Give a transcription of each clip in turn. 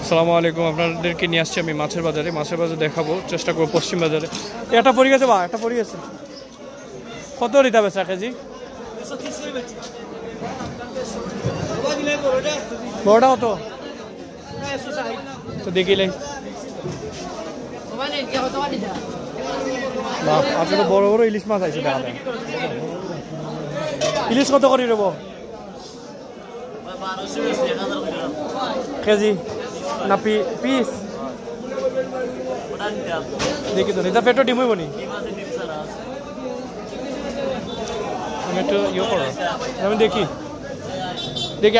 আসসালামু আলাইকুম, আপনাদেরকে নিয়ে আসছি আমি মাছের বাজারে দেখাবো, চেষ্টা করবো পশ্চিম বাজারে। এটা পড়ে গেছে বা একটা পড়ে গেছে, কত রিতা বেচা কেজি? বড়টা কত? তো দেখিলে আসলে বড় বড় ইলিশ মাছ আছে, দেখা যায়। ইলিশ কত করে দেবো কেজি না পিস? দেখি তো এটা পেটো ডিম হইব নি? আমি একটু ইয়ে করো, আমি দেখি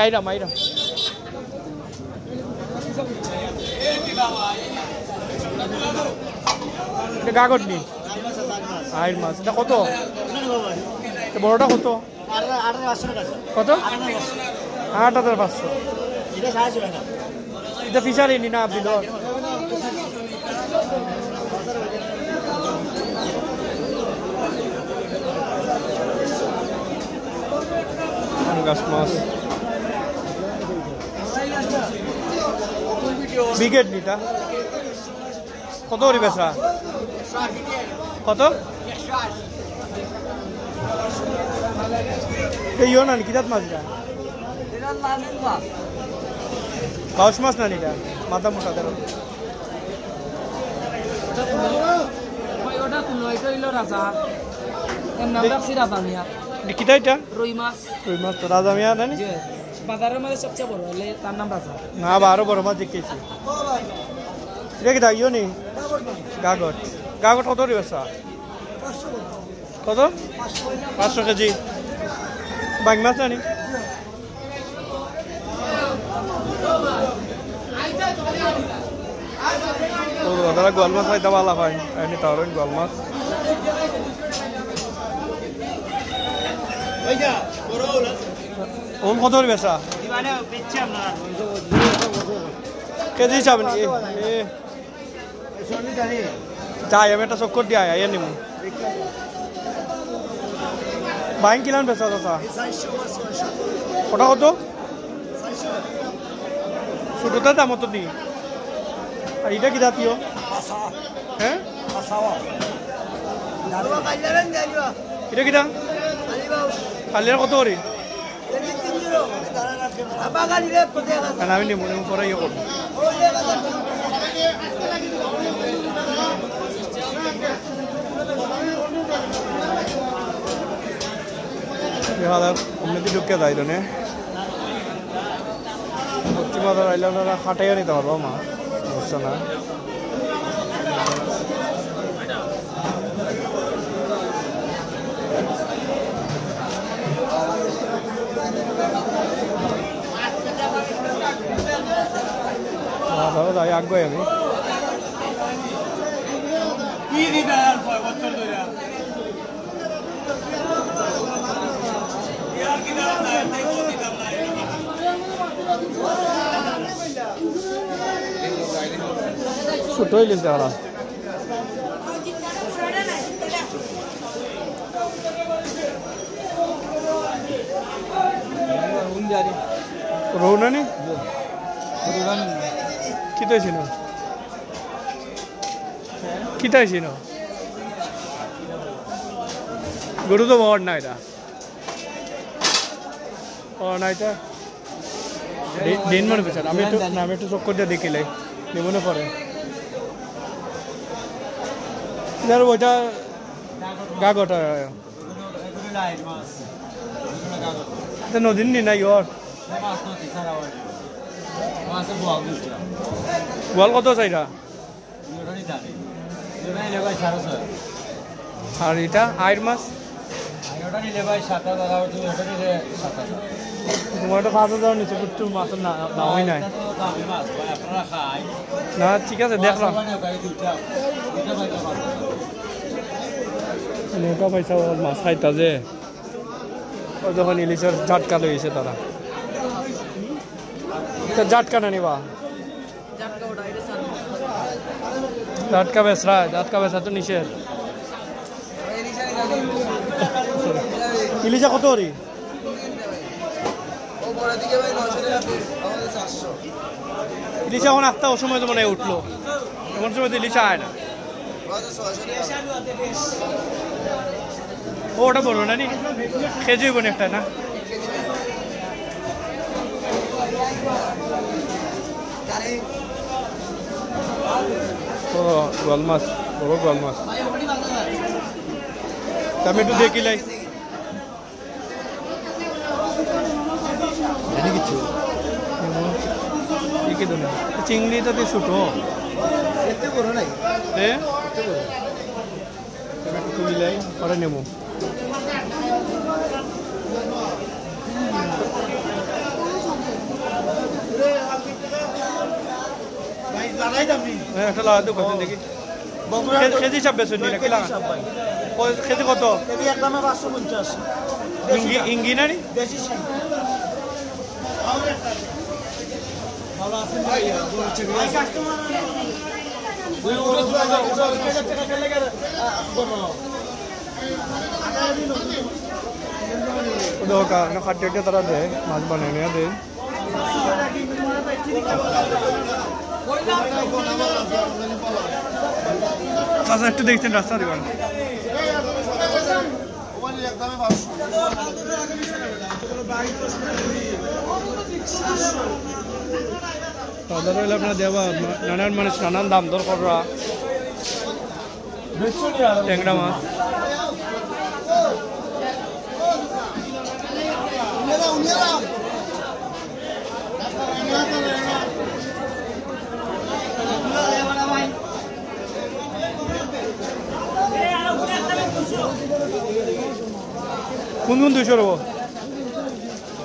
আইরাম কাগজ নি আইর মাছ। এটা কত? বড়টা কত? কত? ৮,৫০০। এটা ফিশারি নি না আপনি? গাছ মাছ বিকেট নিটা কত করি বেচা? কত? ইও না কি জাত মাছ? বাউস মাছ না নিটা মাথা মোটা ধরো। রুই মাছ তো রাজা মিয়া না? বাজারের মধ্যে সবচেয়ে বড় হলে তার নাম রাজা না? আরো বড় মাছ দেখেছি। এটা কি ইও নি গাগট কত বেচা? কত? 500 কেজি। বাং মাছ না নি? দাদা গোয়াল মাছ খাইতে ভালো হয়, এমনি তার গোয়াল মাছ। ওম কত বেচা কেজি চাবেন? যাই আমি একটা চক্কর দিয়ে আয় নিব। বাইং কিলান বেচা চাচা? ওটা কত? ছোটটার দাম কত দি? আর এটা কি জাতীয়? হ্যাঁ এটা কিটা কালিয়ার কত করি? আমি নিব পরে ইয়ে করবো। এমনিতে ঢুকে যাই তো পশ্চিম বাজার আইলে ওনারা খাটাইও নিতে পারবো মাছ, বুঝছো না? যাই আগ্রহ আমি ছোট ইলিশ দেখা রৌনানি কিতাইছি না গরু তো বড় না এটা না এটা দিন মনে পেছার। আমি একটু চক্কর দিয়ে দেখিলে মনে পড়ে ওইটা গাগট নদীর নি নাই ওর গোয়াল কত চাইটা? আর এটা আইর মাছ তোমার 5,000 নিচে একটু মাছের দামই নাই না? ঠিক আছে দেখলাম নৌকা পয়সা মাছ খাইতা যে যখন ইলিশের ঝাটকা লইছে তারা ঝাটকা না নিবা? ঝাটকা বেচা তো নিষেধ। ইলিশা কত করি? ইলিশ এখন একটা ও সময় তো মনে হয় উঠলো, এমন সময় তো ইলিশ আয় না। ও ওটা বড় না নি, খেয়ে যাইব একটা না। ও গোয়াল মাছ, বড় গোয়াল মাছ। আমি একটু দেখি লাই কিছু চিংড়িটা তো ছোট একটু তুলি লাই পরে নেব। একটা লাগা তো কত দেখি কেজি হিসাব বেশ কেজি কত? একদমে 550 ইঙ্গি না নি দেশি ভালো আছেন ভাই খাদ্যটা তারা দেয়, মাছ বানিয়ে নিয়ে দেয়। আচ্ছা একটু দেখছেন রাস্তা দিবেন। আপনার দেওয়া নানান মানুষ নানান দাম দর করা ট্যাংরা মাছ। কোন 200 রব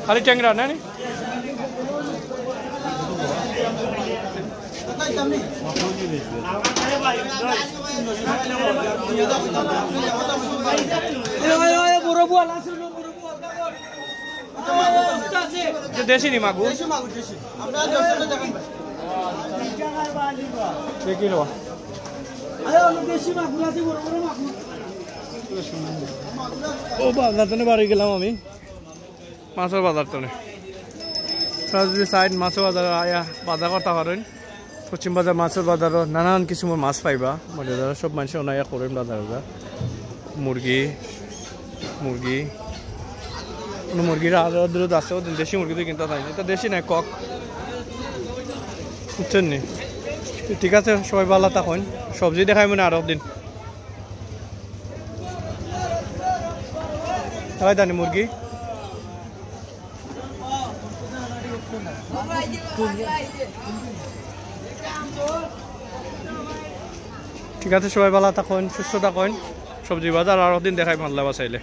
খালি ট্যাংরা না নি? দেশি নি মাগুর ও বাজার টানে বাড়ি গেলাম আমি, মাছের বাজার টানে যদি সাইড মাছের বাজার আয়া বাজার করতে পারেন। পশ্চিম বাজার মাছের বাজারও নানান কিছু মাছ পাইবা, মানে যারা সব মানুষ অনায়া করেন বাজার। মুরগি মুরগি মুরগির আরো দূরত আছে, দেশি মুরগি তো কিনতে চাইনি, এটা দেশি নাই কক, বুঝছেন নি? ঠিক আছে, সবাই ভালো থাকুন। সবজি দেখাই মনে আরো দিন হয় জানি মুরগি। ঠিক আছে, সবাই ভালো থাকুন, সুস্থ থাকুন। সবজি বাজার আরো দিন দেখাই মাল্লা বাসাইলে।